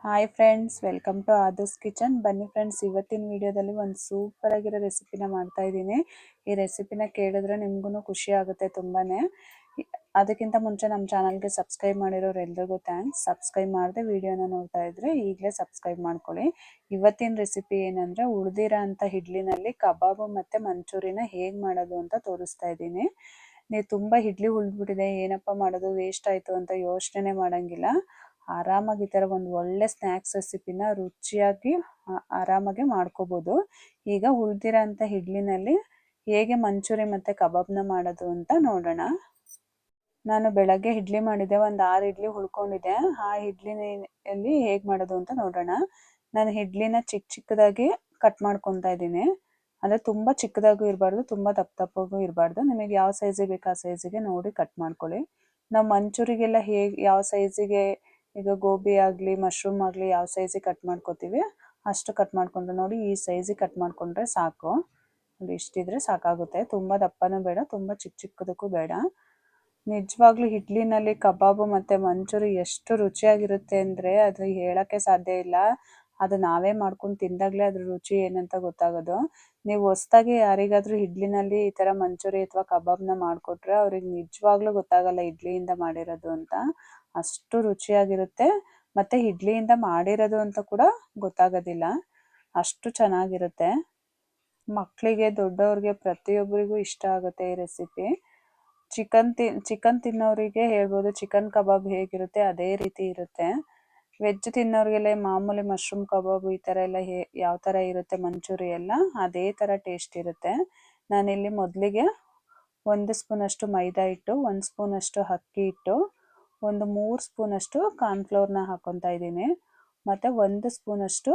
Hi friends, welcome to ಆದರ್ಸ್ kitchen. ಬನ್ನಿ friends, ಇವತ್ತಿನ ವಿಡಿಯೋದಲ್ಲಿ ಒಂದು ಸೂಪರ್ ಆಗಿರೋ ರೆಸಿಪಿನ ಮಾಡ್ತಾ ಇದ್ದೀನಿ. ಈ ರೆಸಿಪಿನ ಕೇಳಿದ್ರೆ ನಿಮ್ಗೂ ಖುಷಿ ಆಗುತ್ತೆ ತುಂಬಾನೇ. ಅದಕ್ಕಿಂತ ಮುಂಚೆ ನಮ್ಮ ಚಾನಲ್ಗೆ ಸಬ್ಸ್ಕ್ರೈಬ್ ಮಾಡಿರೋರು ಎಲ್ರಿಗೂ ಥ್ಯಾಂಕ್ಸ್. ಸಬ್ಸ್ಕ್ರೈಬ್ ಮಾಡದೆ ವಿಡಿಯೋನ ನೋಡ್ತಾ ಇದ್ರೆ ಈಗಲೇ ಸಬ್ಸ್ಕ್ರೈಬ್ ಮಾಡ್ಕೊಳ್ಳಿ. ಇವತ್ತಿನ ರೆಸಿಪಿ ಏನಂದ್ರೆ, ಉಳಿದಿರೋ ಅಂತ ಇಡ್ಲಿನಲ್ಲಿ ಕಬಾಬು ಮತ್ತು ಮಂಚೂರಿನ ಹೇಗೆ ಮಾಡೋದು ಅಂತ ತೋರಿಸ್ತಾ ಇದ್ದೀನಿ. ನೀವು ತುಂಬ ಇಡ್ಲಿ ಉಳಿದ್ಬಿಟ್ಟಿದೆ, ಏನಪ್ಪ ಮಾಡೋದು, ವೇಸ್ಟ್ ಆಯಿತು ಅಂತ ಯೋಚನೆ ಮಾಡೋಂಗಿಲ್ಲ. ಆರಾಮಾಗಿ ಈ ಥರ ಒಂದು ಒಳ್ಳೆ ಸ್ನ್ಯಾಕ್ಸ್ ರೆಸಿಪಿನ ರುಚಿಯಾಗಿ ಆರಾಮಾಗಿ ಮಾಡ್ಕೋಬೋದು. ಈಗ ಉಳಿದಿರೋ ಅಂಥ ಇಡ್ಲಿನಲ್ಲಿ ಹೇಗೆ ಮಂಚೂರಿ ಮತ್ತು ಕಬಾಬ್ನ ಮಾಡೋದು ಅಂತ ನೋಡೋಣ. ನಾನು ಬೆಳಗ್ಗೆ ಇಡ್ಲಿ ಮಾಡಿದ್ದೆ, ಒಂದು 6 ಇಡ್ಲಿ ಉಳ್ಕೊಂಡಿದೆ. ಆ ಇಡ್ಲಿನಲ್ಲಿ ಹೇಗೆ ಮಾಡೋದು ಅಂತ ನೋಡೋಣ. ನಾನು ಇಡ್ಲಿನ ಚಿಕ್ಕದಾಗಿ ಕಟ್ ಮಾಡ್ಕೊತಾ ಇದ್ದೀನಿ. ಅಂದರೆ ತುಂಬ ಚಿಕ್ಕದಾಗೂ ಇರಬಾರ್ದು, ತುಂಬ ದಪ್ಪಗೂ ಇರಬಾರ್ದು. ನಿಮಗೆ ಯಾವ ಸೈಜಿಗೆ ಬೇಕು ಆ ಸೈಜಿಗೆ ನೋಡಿ ಕಟ್ ಮಾಡ್ಕೊಳ್ಳಿ. ನಾವು ಮಂಚೂರಿಗೆಲ್ಲ ಯಾವ ಸೈಜಿಗೆ, ಈಗ ಗೋಬಿ ಆಗಲಿ ಮಶ್ರೂಮ್ ಆಗಲಿ ಯಾವ ಸೈಜಿಗೆ ಕಟ್ ಮಾಡ್ಕೋತೀವಿ ಅಷ್ಟು ಕಟ್ ಮಾಡಿಕೊಂಡ್ರೆ, ನೋಡಿ ಈ ಸೈಜಿಗೆ ಕಟ್ ಮಾಡಿಕೊಂಡ್ರೆ ಸಾಕು. ನೋಡಿ ಇಷ್ಟಿದ್ರೆ ಸಾಕಾಗುತ್ತೆ. ತುಂಬ ದಪ್ಪನೂ ಬೇಡ, ತುಂಬ ಚಿಕ್ಕದಕ್ಕೂ ಬೇಡ. ನಿಜವಾಗ್ಲೂ ಇಡ್ಲಿನಲ್ಲಿ ಕಬಾಬು ಮತ್ತು ಮಂಚೂರಿ ಎಷ್ಟು ರುಚಿಯಾಗಿರುತ್ತೆ ಅಂದರೆ ಅದು ಹೇಳೋಕ್ಕೆ ಸಾಧ್ಯ ಇಲ್ಲ. ಅದು ನಾವೇ ಮಾಡ್ಕೊಂಡು ತಿಂದಾಗಲೇ ಅದ್ರ ರುಚಿ ಏನಂತ ಗೊತ್ತಾಗೋದು. ನೀವು ಹೊಸ್ದಾಗಿ ಯಾರಿಗಾದರೂ ಇಡ್ಲಿನಲ್ಲಿ ಈ ಥರ ಮಂಚೂರಿ ಅಥವಾ ಕಬಾಬ್ನ ಮಾಡಿಕೊಟ್ರೆ ಅವ್ರಿಗೆ ನಿಜವಾಗ್ಲೂ ಗೊತ್ತಾಗಲ್ಲ ಇಡ್ಲಿಯಿಂದ ಮಾಡಿರೋದು ಅಂತ. ಅಷ್ಟು ರುಚಿಯಾಗಿರುತ್ತೆ. ಮತ್ತು ಇಡ್ಲಿಯಿಂದ ಮಾಡಿರೋದು ಅಂತ ಕೂಡ ಗೊತ್ತಾಗೋದಿಲ್ಲ, ಅಷ್ಟು ಚೆನ್ನಾಗಿರುತ್ತೆ. ಮಕ್ಕಳಿಗೆ ದೊಡ್ಡವ್ರಿಗೆ ಪ್ರತಿಯೊಬ್ಬರಿಗೂ ಇಷ್ಟ ಆಗುತ್ತೆ ಈ ರೆಸಿಪಿ. ಚಿಕನ್ ತಿನ್ನೋರಿಗೆ ಹೇಳ್ಬೋದು, ಚಿಕನ್ ಕಬಾಬ್ ಹೇಗಿರುತ್ತೆ ಅದೇ ರೀತಿ ಇರುತ್ತೆ. ವೆಜ್ ತಿನ್ನೋರಿಗೆಲ್ಲ ಮಾಮೂಲಿ ಮಶ್ರೂಮ್ ಕಬಾಬು ಈ ಥರ ಎಲ್ಲ ಯಾವ ಥರ ಇರುತ್ತೆ ಮಂಚೂರಿ ಎಲ್ಲ ಅದೇ ಥರ ಟೇಸ್ಟ್ ಇರುತ್ತೆ. ನಾನಿಲ್ಲಿ ಮೊದಲಿಗೆ 1 ಸ್ಪೂನಷ್ಟು ಮೈದಾ ಹಿಟ್ಟು, 1 ಸ್ಪೂನಷ್ಟು ಅಕ್ಕಿ ಹಿಟ್ಟು, ಒಂದು 3 ಸ್ಪೂನಷ್ಟು ಕಾರ್ನ್ಫ್ಲೋರ್ನ ಹಾಕ್ಕೊತಾ ಇದ್ದೀನಿ. ಮತ್ತು 1 ಸ್ಪೂನಷ್ಟು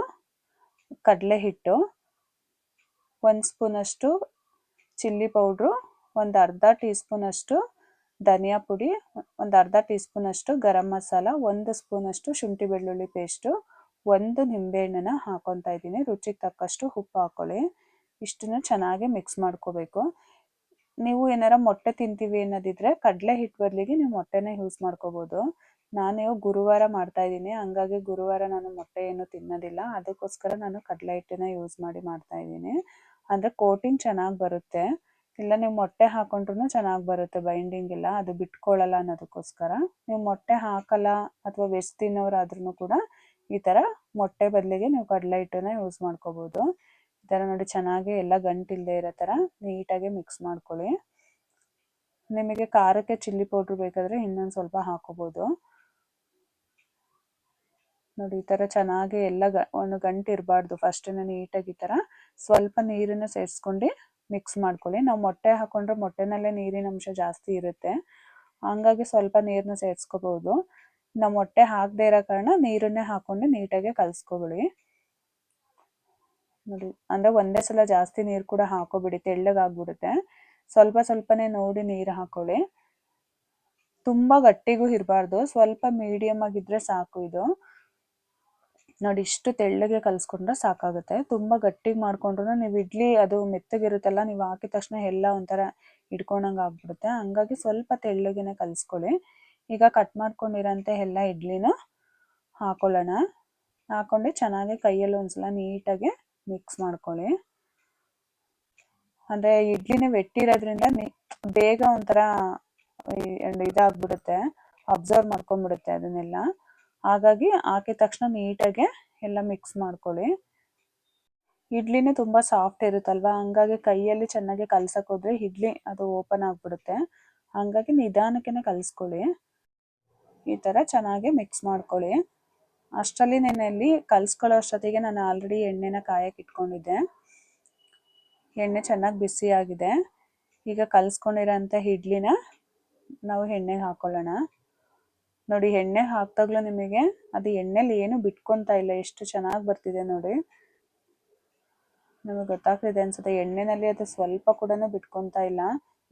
ಕಡಲೆ ಹಿಟ್ಟು, 1 ಸ್ಪೂನಷ್ಟು ಚಿಲ್ಲಿ ಪೌಡ್ರು, ಒಂದು ಅರ್ಧ ಟೀ ಸ್ಪೂನಷ್ಟು ಧನಿಯಾ ಪುಡಿ, ಒಂದು ಅರ್ಧ ಟೀ ಸ್ಪೂನಷ್ಟು ಗರಂ ಮಸಾಲ, 1 ಸ್ಪೂನಷ್ಟು ಶುಂಠಿ ಬೆಳ್ಳುಳ್ಳಿ ಪೇಸ್ಟು, 1 ನಿಂಬೆಹಣ್ಣನ್ನ ಹಾಕ್ಕೊತಾ ಇದ್ದೀನಿ. ರುಚಿಗೆ ತಕ್ಕಷ್ಟು ಉಪ್ಪು ಹಾಕ್ಕೊಳ್ಳಿ. ಇಷ್ಟನ್ನು ಚೆನ್ನಾಗಿ ಮಿಕ್ಸ್ ಮಾಡ್ಕೋಬೇಕು. ನೀವು ಏನಾರ ಮೊಟ್ಟೆ ತಿಂತೀವಿ ಅನ್ನೋದಿದ್ರೆ ಕಡಲೆ ಹಿಟ್ಟು ಬದಲಿಗೆ ನೀವು ಮೊಟ್ಟೆನ ಯೂಸ್ ಮಾಡ್ಕೋಬೋದು. ನಾನು ಗುರುವಾರ ಮಾಡ್ತಾ ಇದ್ದೀನಿ, ಹಂಗಾಗಿ ಗುರುವಾರ ನಾನು ಮೊಟ್ಟೆ ಏನು ತಿನ್ನೋದಿಲ್ಲ. ಅದಕ್ಕೋಸ್ಕರ ನಾನು ಕಡಲೆ ಹಿಟ್ಟನ್ನ ಯೂಸ್ ಮಾಡಿ ಮಾಡ್ತಾ ಇದ್ದೀನಿ. ಅಂದರೆ ಕೋಟಿಂಗ್ ಚೆನ್ನಾಗಿ ಬರುತ್ತೆ. ಇಲ್ಲ ನೀವು ಮೊಟ್ಟೆ ಹಾಕೊಂಡ್ರೂ ಚೆನ್ನಾಗಿ ಬರುತ್ತೆ, ಬೈಂಡಿಂಗ್ ಇಲ್ಲ, ಅದು ಬಿಟ್ಕೊಳ್ಳಲ್ಲ ಅನ್ನೋದಕ್ಕೋಸ್ಕರ. ನೀವು ಮೊಟ್ಟೆ ಹಾಕಲ್ಲ ಅಥವಾ ವೆಜ್ ತಿನ್ನೋರಾದ್ರೂ ಕೂಡ ಈ ಥರ ಮೊಟ್ಟೆ ಬದಲಿಗೆ ನೀವು ಕಡಲೆ ಹಿಟ್ಟನ್ನ ಯೂಸ್ ಮಾಡ್ಕೋಬೋದು. ಈ ಥರ ನೋಡಿ ಚೆನ್ನಾಗಿ ಎಲ್ಲ ಗಂಟಿಲ್ಲದೆ ಇರೋ ಥರ ನೀಟಾಗಿ ಮಿಕ್ಸ್ ಮಾಡ್ಕೊಳ್ಳಿ. ನಿಮಗೆ ಖಾರಕ್ಕೆ ಚಿಲ್ಲಿ ಪೌಡ್ರ್ ಬೇಕಾದರೆ ಇನ್ನೊಂದು ಸ್ವಲ್ಪ ಹಾಕೋಬೋದು. ನೋಡಿ ಈ ಥರ ಚೆನ್ನಾಗಿ ಎಲ್ಲ ಒಂದು ಗಂಟು ಇರಬಾರ್ದು. ಫಸ್ಟೇ ನೀಟಾಗಿ ಈ ಥರ ಸ್ವಲ್ಪ ನೀರನ್ನು ಸೇರಿಸ್ಕೊಂಡು ಮಿಕ್ಸ್ ಮಾಡ್ಕೊಳ್ಳಿ. ನಾವು ಮೊಟ್ಟೆ ಹಾಕೊಂಡ್ರೆ ಮೊಟ್ಟೆನಲ್ಲೇ ನೀರಿನ ಅಂಶ ಜಾಸ್ತಿ ಇರುತ್ತೆ, ಹಂಗಾಗಿ ಸ್ವಲ್ಪ ನೀರನ್ನ ಸೇರಿಸ್ಕೋಬೋದು. ನಾವು ಮೊಟ್ಟೆ ಹಾಕದೇ ಇರೋ ಕಾರಣ ನೀರನ್ನೇ ಹಾಕ್ಕೊಂಡು ನೀಟಾಗಿ ಕಲಿಸ್ಕೊಬಿಡಿ. ನೋಡಿ, ಅಂದರೆ ಒಂದೇ ಸಲ ಜಾಸ್ತಿ ನೀರು ಕೂಡ ಹಾಕೋಬಿಡಿ, ತೆಳ್ಳಗಾಗ್ಬಿಡುತ್ತೆ. ಸ್ವಲ್ಪನೇ ನೋಡಿ ನೀರು ಹಾಕೊಳ್ಳಿ. ತುಂಬ ಗಟ್ಟಿಗೂ ಇರಬಾರ್ದು, ಸ್ವಲ್ಪ ಮೀಡಿಯಮ್ ಆಗಿದ್ರೆ ಸಾಕು. ಇದು ನೋಡಿ ಇಷ್ಟು ತೆಳ್ಳಗೆ ಕಲಿಸ್ಕೊಂಡ್ರೆ ಸಾಕಾಗುತ್ತೆ. ತುಂಬ ಗಟ್ಟಿಗೆ ಮಾಡ್ಕೊಂಡ್ರು ನೀವು ಇಡ್ಲಿ ಅದು ಮೆತ್ತಗಿರುತ್ತಲ್ಲ, ನೀವು ಹಾಕಿದ ತಕ್ಷಣ ಎಲ್ಲ ಒಂಥರ ಹಿಡ್ಕೊಂಡಂಗೆ ಆಗ್ಬಿಡುತ್ತೆ. ಹಂಗಾಗಿ ಸ್ವಲ್ಪ ತೆಳ್ಳಗೆನೆ ಕಲಿಸ್ಕೊಳ್ಳಿ. ಈಗ ಕಟ್ ಮಾಡ್ಕೊಂಡಿರೋಂಥ ಎಲ್ಲ ಇಡ್ಲಿನೂ ಹಾಕೊಳ್ಳೋಣ. ಹಾಕ್ಕೊಂಡು ಚೆನ್ನಾಗಿ ಕೈಯಲ್ಲಿ ಒಂದ್ಸಲ ನೀಟಾಗಿ ಮಿಕ್ಸ್ ಮಾಡ್ಕೊಳ್ಳಿ. ಅಂದರೆ ಇಡ್ಲಿನೇ ವೆಟ್ಟಿರೋದ್ರಿಂದ ಬೇಗ ಒಂಥರ ಇದಾಗ್ಬಿಡುತ್ತೆ, ಅಬ್ಸರ್ವ್ ಮಾಡ್ಕೊಂಡ್ಬಿಡುತ್ತೆ ಅದನ್ನೆಲ್ಲ. ಹಾಗಾಗಿ ಹಾಕಿದ ತಕ್ಷಣ ನೀಟಾಗಿ ಎಲ್ಲ ಮಿಕ್ಸ್ ಮಾಡ್ಕೊಳ್ಳಿ. ಇಡ್ಲಿನೇ ತುಂಬ ಸಾಫ್ಟ್ ಇರುತ್ತಲ್ವ, ಹಂಗಾಗಿ ಕೈಯಲ್ಲಿ ಚೆನ್ನಾಗಿ ಕಲ್ಸಕ್ಕೆ ಹೋದ್ರೆ ಇಡ್ಲಿ ಅದು ಓಪನ್ ಆಗಿಬಿಡುತ್ತೆ. ಹಾಗಾಗಿ ನಿಧಾನಕ್ಕೆ ಕಲಿಸ್ಕೊಳ್ಳಿ. ಈ ಥರ ಚೆನ್ನಾಗಿ ಮಿಕ್ಸ್ ಮಾಡ್ಕೊಳ್ಳಿ. ಅಷ್ಟರಲ್ಲಿ ನೆನೆಯಲ್ಲಿ ಕಲಿಸ್ಕೊಳ್ಳೋ ಅಷ್ಟೊತ್ತಿಗೆ ನಾನು ಆಲ್ರೆಡಿ ಎಣ್ಣೆನ ಕಾಯಕ್ಕೆ ಇಟ್ಕೊಂಡಿದ್ದೆ. ಎಣ್ಣೆ ಚೆನ್ನಾಗಿ ಬಿಸಿ ಆಗಿದೆ. ಈಗ ಕಲಿಸ್ಕೊಂಡಿರೋಂಥ ಇಡ್ಲಿನ ನಾವು ಎಣ್ಣೆಗೆ ಹಾಕ್ಕೊಳ್ಳೋಣ. ನೋಡಿ ಎಣ್ಣೆ ಹಾಕ್ದಾಗ್ಲೂ ನಿಮಗೆ ಅದು ಎಣ್ಣೆಲಿ ಏನು ಬಿಟ್ಕೊತಾ ಇಲ್ಲ, ಎಷ್ಟು ಚೆನ್ನಾಗಿ ಬರ್ತಿದೆ ನೋಡಿ. ನಮಗೆ ಗೊತ್ತಾಗ್ತಿದೆ ಅನ್ಸುತ್ತೆ, ಎಣ್ಣೆನಲ್ಲಿ ಅದು ಸ್ವಲ್ಪ ಕೂಡ ಬಿಟ್ಕೊತಾ ಇಲ್ಲ.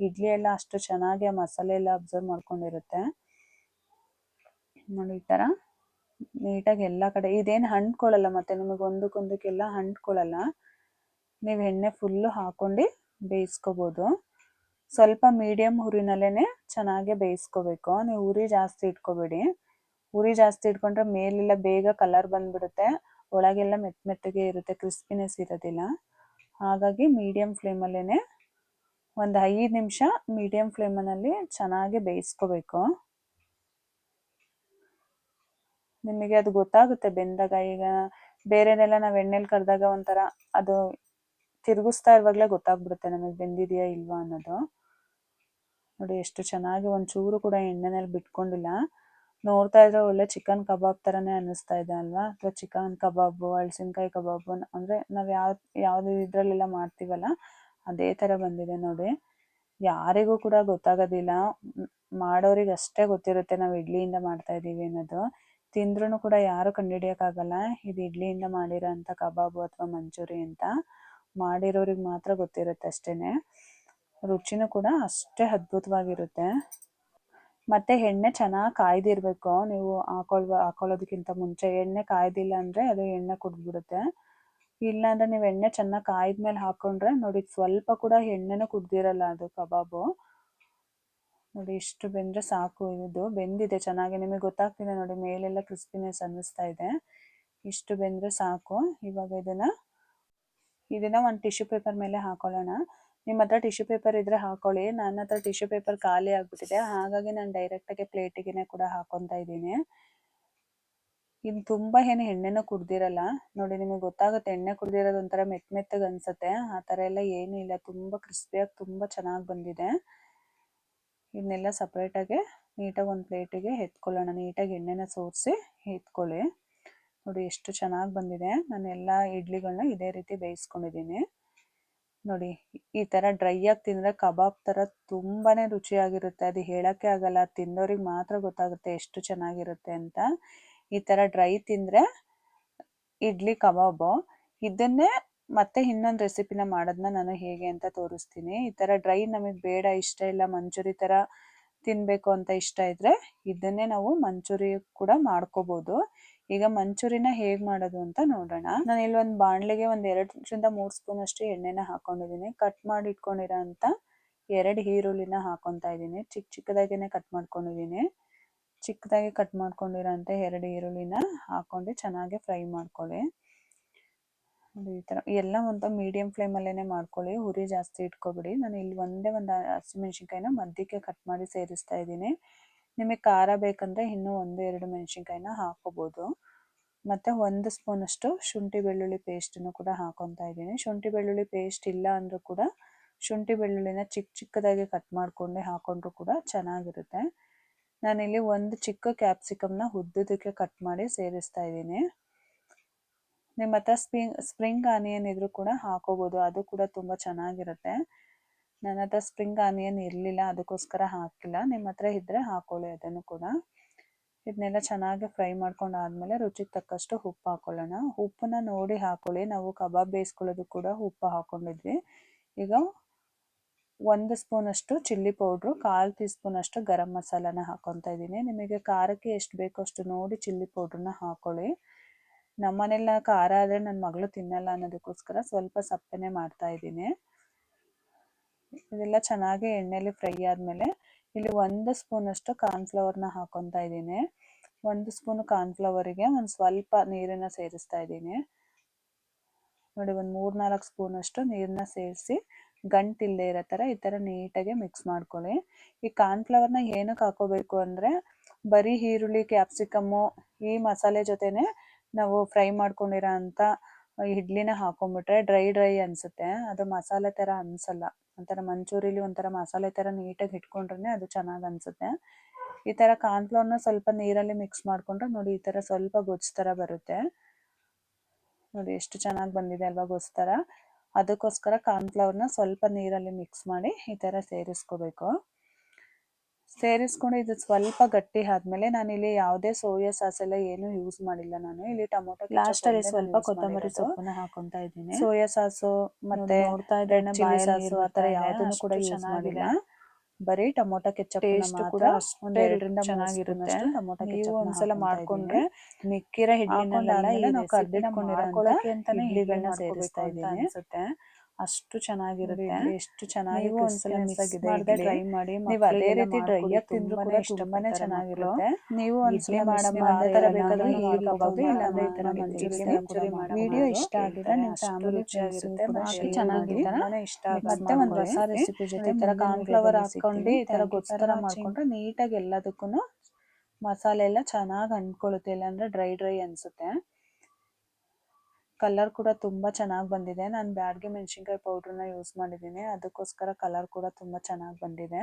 ಇಡ್ಲಿ ಎಲ್ಲ ಅಷ್ಟು ಚೆನ್ನಾಗಿ ಆ ಮಸಾಲೆ ಎಲ್ಲ ಅಬ್ಸರ್ವ್ ಮಾಡ್ಕೊಂಡಿರುತ್ತೆ. ನೋಡಿ ಈ ಥರ ನೀಟಾಗಿ ಎಲ್ಲ ಕಡೆ ಇದೇನು ಅಂಟ್ಕೊಳ್ಳಲ್ಲ, ಮತ್ತು ನಿಮಗೆ ಒಂದಕ್ಕೊಂದಕ್ಕೆಲ್ಲ ಅಂಟ್ಕೊಳ್ಳಲ್ಲ. ನೀವು ಎಣ್ಣೆ ಫುಲ್ಲು ಹಾಕ್ಕೊಂಡು ಬೇಯಿಸ್ಕೋಬೋದು. ಸ್ವಲ್ಪ ಮೀಡಿಯಮ್ ಉರಿನಲ್ಲೇ ಚೆನ್ನಾಗಿ ಬೇಯಿಸ್ಕೋಬೇಕು. ನೀವು ಉರಿ ಜಾಸ್ತಿ ಇಟ್ಕೋಬೇಡಿ, ಉರಿ ಜಾಸ್ತಿ ಇಟ್ಕೊಂಡ್ರೆ ಮೇಲೆಲ್ಲ ಬೇಗ ಕಲರ್ ಬಂದ್ಬಿಡುತ್ತೆ, ಒಳಗೆಲ್ಲ ಮೆತ್ತಗೆ ಇರುತ್ತೆ, ಕ್ರಿಸ್ಪಿನೆಸ್ ಇರೋದಿಲ್ಲ. ಹಾಗಾಗಿ ಮೀಡಿಯಂ ಫ್ಲೇಮಲ್ಲೇ ಒಂದು 5 ನಿಮಿಷ ಮೀಡಿಯಂ ಫ್ಲೇಮಲ್ಲಿ ಚೆನ್ನಾಗಿ ಬೇಯಿಸ್ಕೋಬೇಕು. ನಿಮಗೆ ಅದು ಗೊತ್ತಾಗುತ್ತೆ ಬೆಂದಾಗ. ಈಗ ಬೇರೆದೆಲ್ಲ ನಾವು ಎಣ್ಣೆಲಿ ಕರೆದಾಗ ಒಂಥರ ಅದು ತಿರುಗಿಸ್ತಾ ಇರುವಾಗಲೇ ಗೊತ್ತಾಗ್ಬಿಡುತ್ತೆ ನಮಗೆ ಬೆಂದಿದೆಯಾ ಇಲ್ವಾ ಅನ್ನೋದು. ನೋಡಿ ಎಷ್ಟು ಚೆನ್ನಾಗಿ ಒಂಚೂರು ಕೂಡ ಎಣ್ಣೆನಲ್ಲಿ ಬಿಟ್ಕೊಂಡಿಲ್ಲ. ನೋಡ್ತಾ ಇದ್ರೆ ಒಳ್ಳೆ ಚಿಕನ್ ಕಬಾಬ್ ಥರನೇ ಅನ್ನಿಸ್ತಾ ಇದೆ ಅಲ್ವಾ, ಅಥವಾ ಚಿಕನ್ ಕಬಾಬು, ಹಳಸಿನಕಾಯಿ ಕಬಾಬು ಅಂದರೆ ನಾವು ಯಾವುದು ಇದರಲ್ಲೆಲ್ಲ ಮಾಡ್ತೀವಲ್ಲ ಅದೇ ಥರ ಬಂದಿದೆ ನೋಡಿ. ಯಾರಿಗೂ ಕೂಡ ಗೊತ್ತಾಗೋದಿಲ್ಲ, ಮಾಡೋರಿಗೆ ಅಷ್ಟೇ ಗೊತ್ತಿರುತ್ತೆ ನಾವು ಇಡ್ಲಿಯಿಂದ ಮಾಡ್ತಾ ಇದ್ದೀವಿ ಅನ್ನೋದು. ತಿಂದ್ರೂ ಕೂಡ ಯಾರು ಕಂಡುಹಿಡಿಯೋಕ್ಕಾಗಲ್ಲ ಇದು ಇಡ್ಲಿಯಿಂದ ಮಾಡಿರೋ ಅಂಥ ಕಬಾಬು ಅಥವಾ ಮಂಚೂರಿ ಅಂತ. ಮಾಡಿರೋರಿಗೆ ಮಾತ್ರ ಗೊತ್ತಿರುತ್ತೆ ಅಷ್ಟೇ. ರುಚಿನೂ ಕೂಡ ಅಷ್ಟೇ ಅದ್ಭುತವಾಗಿರುತ್ತೆ. ಮತ್ತು ಎಣ್ಣೆ ಚೆನ್ನಾಗಿ ಕಾಯ್ದಿರಬೇಕು. ನೀವು ಹಾಕೊಳ್ಳೋದಕ್ಕಿಂತ ಮುಂಚೆ ಎಣ್ಣೆ ಕಾಯ್ದಿಲ್ಲ ಅಂದರೆ ಅದು ಎಣ್ಣೆ ಕುಡಿದ್ಬಿಡುತ್ತೆ. ಇಲ್ಲಾಂದರೆ ನೀವು ಎಣ್ಣೆ ಚೆನ್ನಾಗಿ ಕಾಯ್ದ್ಮೇಲೆ ಹಾಕ್ಕೊಂಡ್ರೆ ನೋಡಿ ಸ್ವಲ್ಪ ಕೂಡ ಎಣ್ಣೆನೂ ಕುಡ್ದಿರಲ್ಲ ಅದು ಕಬಾಬು. ನೋಡಿ ಇಷ್ಟು ಬೆಂದರೆ ಸಾಕು. ಇದು ಬೆಂದಿದೆ ಚೆನ್ನಾಗಿ, ನಿಮಗೆ ಗೊತ್ತಾಗ್ತಿದೆ ನೋಡಿ, ಮೇಲೆಲ್ಲ ಕ್ರಿಸ್ಪಿನೆಸ್ ಅನ್ನಿಸ್ತಾ ಇದೆ. ಇಷ್ಟು ಬೆಂದರೆ ಸಾಕು. ಇವಾಗ ಇದನ್ನು ಒಂದು ಟಿಶ್ಯೂ ಪೇಪರ್ ಮೇಲೆ ಹಾಕೊಳ್ಳೋಣ. ನಿಮ್ಮ ಹತ್ರ ಟಿಶ್ಯೂ ಪೇಪರ್ ಇದ್ದರೆ ಹಾಕೊಳ್ಳಿ. ನನ್ನ ಹತ್ರ ಟಿಶ್ಯೂ ಪೇಪರ್ ಖಾಲಿ ಆಗಿಬಿಟ್ಟಿದೆ, ಹಾಗಾಗಿ ನಾನು ಡೈರೆಕ್ಟಾಗಿ ಪ್ಲೇಟಿಗೆ ಕೂಡ ಹಾಕೊತಾ ಇದ್ದೀನಿ. ಇನ್ನು ತುಂಬ ಏನು ಎಣ್ಣೆನೂ ಕುಡ್ದಿರಲ್ಲ ನೋಡಿ, ನಿಮಗೆ ಗೊತ್ತಾಗುತ್ತೆ ಎಣ್ಣೆ ಕುಡ್ದಿರೋದು ಒಂಥರ ಮೆತ್ತಗೆ ಅನಿಸುತ್ತೆ. ಆ ಥರ ಎಲ್ಲ ಏನೂ ಇಲ್ಲ, ತುಂಬ ಕ್ರಿಸ್ಪಿಯಾಗಿ ತುಂಬ ಚೆನ್ನಾಗಿ ಬಂದಿದೆ. ಇದನ್ನೆಲ್ಲ ಸಪ್ರೇಟಾಗಿ ನೀಟಾಗಿ ಒಂದು ಪ್ಲೇಟಿಗೆ ಎತ್ಕೊಳ್ಳೋಣ. ನೀಟಾಗಿ ಎಣ್ಣೆನ ಸೋರಿಸಿ ಎತ್ಕೊಳ್ಳಿ. ನೋಡಿ ಎಷ್ಟು ಚೆನ್ನಾಗಿ ಬಂದಿದೆ. ನಾನು ಎಲ್ಲ ಇಡ್ಲಿಗಳನ್ನ ಇದೇ ರೀತಿ ಬೇಯಿಸ್ಕೊಂಡಿದ್ದೀನಿ. ನೋಡಿ ಈ ಥರ ಡ್ರೈ ಆಗಿ ತಿಂದರೆ ಕಬಾಬ್ ಥರ ತುಂಬಾ ರುಚಿಯಾಗಿರುತ್ತೆ. ಅದು ಹೇಳೋಕ್ಕೆ ಆಗಲ್ಲ, ತಿಂದವ್ರಿಗೆ ಮಾತ್ರ ಗೊತ್ತಾಗುತ್ತೆ ಎಷ್ಟು ಚೆನ್ನಾಗಿರುತ್ತೆ ಅಂತ. ಈ ಥರ ಡ್ರೈ ತಿಂದರೆ ಇಡ್ಲಿ ಕಬಾಬು. ಇದನ್ನೇ ಮತ್ತೆ ಇನ್ನೊಂದು ರೆಸಿಪಿನ ಮಾಡೋದನ್ನ ನಾನು ಹೇಗೆ ಅಂತ ತೋರಿಸ್ತೀನಿ. ಈ ಥರ ಡ್ರೈ ನಮಗೆ ಬೇಡ, ಇಷ್ಟ ಇಲ್ಲ, ಮಂಚೂರಿ ಥರ ತಿನ್ನಬೇಕು ಅಂತ ಇಷ್ಟ ಇದ್ದರೆ ಇದನ್ನೇ ನಾವು ಮಂಚೂರಿ ಕೂಡ ಮಾಡ್ಕೋಬೋದು. ಈಗ ಮಂಚೂರಿನ ಹೇಗೆ ಮಾಡೋದು ಅಂತ ನೋಡೋಣ. ನಾನು ಇಲ್ಲಿ ಒಂದು ಬಾಣಲೆಗೆ ಒಂದು 2ರಿಂದ 3 ಸ್ಪೂನ್ ಅಷ್ಟು ಎಣ್ಣೆನ ಹಾಕೊಂಡಿದ್ದೀನಿ. ಕಟ್ ಮಾಡಿ ಇಟ್ಕೊಂಡಿರೋ ಅಂಥ 2 ಈರುಳ್ಳಿನ ಹಾಕೊತಾ ಇದ್ದೀನಿ. ಚಿಕ್ಕದಾಗಿನೇ ಕಟ್ ಮಾಡ್ಕೊಂಡಿದ್ದೀನಿ. ಚಿಕ್ಕದಾಗಿ ಕಟ್ ಮಾಡ್ಕೊಂಡಿರೋ ಅಂಥ 2 ಈರುಳ್ಳಿನ ಹಾಕೊಂಡು ಚೆನ್ನಾಗಿ ಫ್ರೈ ಮಾಡ್ಕೊಳ್ಳಿ. ಈ ಥರ ಎಲ್ಲ ಒಂದು ಮೀಡಿಯಂ ಫ್ಲೇಮಲ್ಲೇ ಮಾಡ್ಕೊಳ್ಳಿ, ಉರಿ ಜಾಸ್ತಿ ಇಟ್ಕೊಬಿಡಿ. ನಾನು ಇಲ್ಲಿ ಒಂದು ಹಸಿಮೆಣ್ಸಿನ್ಕಾಯಿನ ಮಧ್ಯಕ್ಕೆ ಕಟ್ ಮಾಡಿ ಸೇರಿಸ್ತಾ ಇದ್ದೀನಿ. ನಿಮಗೆ ಖಾರ ಬೇಕಂದರೆ ಇನ್ನೂ 1-2 ಮೆಣಸಿನ್ಕಾಯಿನ ಹಾಕೋಬೋದು. ಮತ್ತು 1 ಸ್ಪೂನಷ್ಟು ಶುಂಠಿ ಬೆಳ್ಳುಳ್ಳಿ ಪೇಸ್ಟನ್ನು ಕೂಡ ಹಾಕೊತಾ ಇದ್ದೀನಿ. ಶುಂಠಿ ಬೆಳ್ಳುಳ್ಳಿ ಪೇಸ್ಟ್ ಇಲ್ಲ ಅಂದರೂ ಕೂಡ ಶುಂಠಿ ಬೆಳ್ಳುಳ್ಳಿನ ಚಿಕ್ಕದಾಗಿ ಕಟ್ ಮಾಡಿಕೊಂಡೆ ಹಾಕೊಂಡ್ರೂ ಕೂಡ ಚೆನ್ನಾಗಿರುತ್ತೆ. ನಾನಿಲ್ಲಿ ಒಂದು ಚಿಕ್ಕ ಕ್ಯಾಪ್ಸಿಕಮ್ನ ಉದ್ದದಕ್ಕೆ ಕಟ್ ಮಾಡಿ ಸೇರಿಸ್ತಾ ಇದ್ದೀನಿ. ನಿಮ್ಮ ಹತ್ರ ಸ್ಪ್ರಿಂಗ್ ಆನಿಯನ್ ಇದ್ರೂ ಕೂಡ ಹಾಕೋಬೋದು, ಅದು ಕೂಡ ತುಂಬ ಚೆನ್ನಾಗಿರುತ್ತೆ. ನನ್ನ ಹತ್ರ ಸ್ಪ್ರಿಂಗ್ ಆನಿಯನ್ ಇರಲಿಲ್ಲ, ಅದಕ್ಕೋಸ್ಕರ ಹಾಕಿಲ್ಲ. ನಿಮ್ಮ ಹತ್ರ ಇದ್ದರೆ ಹಾಕೊಳ್ಳಿ ಅದನ್ನು ಕೂಡ. ಇದನ್ನೆಲ್ಲ ಚೆನ್ನಾಗಿ ಫ್ರೈ ಮಾಡ್ಕೊಂಡಾದ್ಮೇಲೆ ರುಚಿಗೆ ತಕ್ಕಷ್ಟು ಉಪ್ಪು ಹಾಕೊಳ್ಳೋಣ. ಉಪ್ಪನ್ನ ನೋಡಿ ಹಾಕೊಳ್ಳಿ. ನಾವು ಕಬಾಬ್ ಬೇಯಿಸ್ಕೊಳ್ಳೋದು ಕೂಡ ಉಪ್ಪು ಹಾಕ್ಕೊಂಡಿದ್ವಿ. ಈಗ 1 ಸ್ಪೂನಷ್ಟು ಚಿಲ್ಲಿ ಪೌಡ್ರು, 1/4 ಟೀ ಸ್ಪೂನಷ್ಟು ಗರಂ ಮಸಾಲಾನ ಹಾಕೊತಾ ಇದ್ದೀನಿ. ನಿಮಗೆ ಖಾರಕ್ಕೆ ಎಷ್ಟು ಬೇಕೋ ಅಷ್ಟು ನೋಡಿ ಚಿಲ್ಲಿ ಪೌಡ್ರನ್ನ ಹಾಕೊಳ್ಳಿ. ನಮ್ಮನೆಲ್ಲ ಖಾರ ಆದರೆ ನನ್ನ ಮಗಳು ತಿನ್ನಲ್ಲ ಅನ್ನೋದಕ್ಕೋಸ್ಕರ ಸ್ವಲ್ಪ ಸಪ್ಪನೆ ಮಾಡ್ತಾ ಇದ್ದೀನಿ. ಇದೆಲ್ಲ ಚೆನ್ನಾಗಿ ಎಣ್ಣೆಯಲ್ಲಿ ಫ್ರೈ ಆದಮೇಲೆ ಇಲ್ಲಿ 1 ಸ್ಪೂನಷ್ಟು ಕಾರ್ನ್ಫ್ಲವರ್ನ ಹಾಕೊತಾ ಇದ್ದೀನಿ. 1 ಸ್ಪೂನ್ ಕಾರ್ನ್ಫ್ಲವರಿಗೆ ಒಂದು ಸ್ವಲ್ಪ ನೀರನ್ನು ಸೇರಿಸ್ತಾ ಇದ್ದೀನಿ. ನೋಡಿ ಒಂದು 3-4 ಸ್ಪೂನಷ್ಟು ನೀರನ್ನ ಸೇರಿಸಿ ಗಂಟಿಲ್ಲದೆ ಇರೋ ಥರ ಈ ಥರ ನೀಟಾಗಿ ಮಿಕ್ಸ್ ಮಾಡ್ಕೊಳ್ಳಿ. ಈ ಕಾರ್ನ್ಫ್ಲವರ್ನ ಏನಕ್ಕೆ ಹಾಕೋಬೇಕು ಅಂದರೆ ಬರೀ ಈರುಳ್ಳಿ, ಕ್ಯಾಪ್ಸಿಕಮ್ಮು ಈ ಮಸಾಲೆ ಜೊತೆನೇ ನಾವು ಫ್ರೈ ಮಾಡ್ಕೊಂಡಿರೋ ಅಂಥ ಇಡ್ಲಿನ ಹಾಕೊಂಡ್ಬಿಟ್ರೆ ಡ್ರೈ ಅನಿಸುತ್ತೆ. ಅದು ಮಸಾಲೆ ಥರ ಅನಿಸಲ್ಲ. ಒಂಥರ ಮಂಚೂರಿಲಿ ಒಂಥರ ಮಸಾಲೆ ಥರ ನೀಟಾಗಿ ಇಟ್ಕೊಂಡ್ರೆ ಅದು ಚೆನ್ನಾಗಿ ಅನಿಸುತ್ತೆ. ಈ ಥರ ಕಾರ್ನ್ಫ್ಲವರ್ನ ಸ್ವಲ್ಪ ನೀರಲ್ಲಿ ಮಿಕ್ಸ್ ಮಾಡಿಕೊಂಡ್ರೆ ನೋಡಿ ಈ ಥರ ಸ್ವಲ್ಪ ಗೊಜ್ಜು ಥರ ಬರುತ್ತೆ. ನೋಡಿ ಎಷ್ಟು ಚೆನ್ನಾಗಿ ಬಂದಿದೆ ಅಲ್ವಾ ಗೊಜ್ಜು ಥರ. ಅದಕ್ಕೋಸ್ಕರ ಕಾರ್ನ್ಫ್ಲವರ್ನ ಸ್ವಲ್ಪ ನೀರಲ್ಲಿ ಮಿಕ್ಸ್ ಮಾಡಿ ಈ ಥರ ಸೇರಿಸ್ಕೋಬೇಕು. ಸೇರಿಸ್ಕೊಂಡು ಇದು ಸ್ವಲ್ಪ ಗಟ್ಟಿ ಆದಮೇಲೆ ನಾನಿಲ್ಲಿ ಯಾವುದೇ ಸೋಯಾ ಸಾಸ್ ಎಲ್ಲ ಏನು ಯೂಸ್ ಮಾಡಿಲ್ಲ. ನಾನು ಇಲ್ಲಿ ಟೊಮೊಟೊ ಲಾಸ್ಟಲ್ಲಿ ಸ್ವಲ್ಪ ಕೊತ್ತಂಬರಿ ಸೊಪ್ಪನ್ನ ಹಾಕೊತಾ ಇದ್ದೀನಿ. ಸೋಯಾ ಸಾಸು ಮತ್ತೆ ರೆಡ್ ಚಿಲ್ಲಿ ಸಾಸು ಆ ಥರ ಯಾವುದನ್ನು ಕೂಡ ಯೂಸ್ ಮಾಡಿಲ್ಲ. ಬರೀ ಟೊಮೊಟೊ ಕೆಚಪ್ ಕೂಡ ಒಂದು 2ರಿಂದ 3 ಚೆನ್ನಾಗಿರುತ್ತೆ. ನೀವು ಒಂದ್ಸಲ ಮಾಡ್ಕೊಂಡ್ರೆ ಮಿಕ್ಕಿರೋ ಇಡ್ಲಿನೆಲ್ಲ ನಾವು ಕರ್ದಿಟ್ಕೊಂಡಿರೋ ಇಡ್ಲಿಗಳನ್ನ ಸೇರಿಸ್ತಾ ಇದ್ದೀನಿ ಅನ್ಸುತ್ತೆ. ಅಷ್ಟು ಚೆನ್ನಾಗಿರುತ್ತೆ. ಎಷ್ಟು ಚೆನ್ನಾಗಿ ನೀವು ಒಂದ್ಸಲ ಕ್ರಿಸ್ಪಿನೆಸ್ ಮಿಸ್ ಆಗಿದೆ ಮಾಡದೆ ಇಡ್ಲಿ. ಟ್ರೈ ಮಾಡಿ. ನೀವು ಅದೇ ಮಕ್ಕಳಿಗೆಲ್ಲ ರೀತಿ ಡ್ರೈ ಮಾಡ್ಕೊಡಿ, ಆಗಿ ತಿಂದ್ರು ಕೂಡ ತುಂಬಾನೇ ಇಷ್ಟಪಡ್ತಾರೆ ಮಕ್ಕಳು. ಚೆನ್ನಾಗಿರುತ್ತೆ. ನೀವು ಇಡ್ಲಿ ಒಂದ್ಸಲ ಮಿಸ್ ಮಾಡಮ್ಮ ನೀವು ಅಂದ್ರೆ ಅದೇ ತರ ನಾನು ಬೇಕಾದ್ರೂ ಹೇಳ್ಬೋದು, ಹೇಳ್ಬಹುದು, ಇಲ್ಲಾಂದ್ರೆ ಈ ತರ ಮಂಚೂರಿ ಇಡ್ಲಿ ತರ ಕೂಡ ವಿಡಿಯೋ ಮಾಡ್ಕೊಬಹುದು. ಇಷ್ಟ ಆಗಿದ್ರೆ ಹೇಳ್ತಾರೆ ನಿಮ್ಮ ಅಷ್ಟು ಫ್ಯಾಮಿಲಿ ರುಚಿಯಾಗಿರುತ್ತೆ. ಕೂಡ ಅಷ್ಟು ಶೇರ್ ಚೆನ್ನಾಗಿ ಮಾಡಿ. ತುಂಬಾನೇ ಇಷ್ಟ ಆಗುತ್ತೆ. ಮಿಕ್ಸ್ ಮತ್ತೆ ಒಂದು ಮಾಡ್ಕೊಳ್ಳಿ. ಹೊಸ ರೆಸಿಪಿ ಜೊತೆ ಈ ತರ ಮುಂದಿನ ಕಾರ್ನ್ಫ್ಲವರ್ ವಿಡಿಯೋದಲ್ಲಿ ಹಾಕೊಂಡು ಸಿಗ್ತೀನಿ. ಈ ತರ ಥ್ಯಾಂಕ್ ಯು ಗೊಜ್ಜು ಫಾರ್ ತರ ವಾಚಿಂಗ್. ಮಾಡ್ಕೊಂಡ್ರೆ ನೀಟಾಗಿ ಎಲ್ಲದಕ್ಕೂ ಮಸಾಲೆ ಎಲ್ಲ ಚೆನ್ನಾಗಿ ಅಂಟ್ಕೊಳ್ಳುತ್ತೆ, ಇಲ್ಲಾಂದ್ರೆ ಡ್ರೈ ಡ್ರೈ ಅನ್ಸುತ್ತೆ. ಕಲರ್ ಕೂಡ ತುಂಬಾ ಚೆನ್ನಾಗಿ ಬಂದಿದೆ. ನಾನು ಬ್ಯಾಡಗಿ ಮೆಣಸಿನ್ಕಾಯಿ ಪೌಡ್ರನ್ನ ಯೂಸ್ ಮಾಡಿದ್ದೀನಿ, ಅದಕ್ಕೋಸ್ಕರ ಕಲರ್ ಕೂಡ ತುಂಬಾ ಚೆನ್ನಾಗಿ ಬಂದಿದೆ.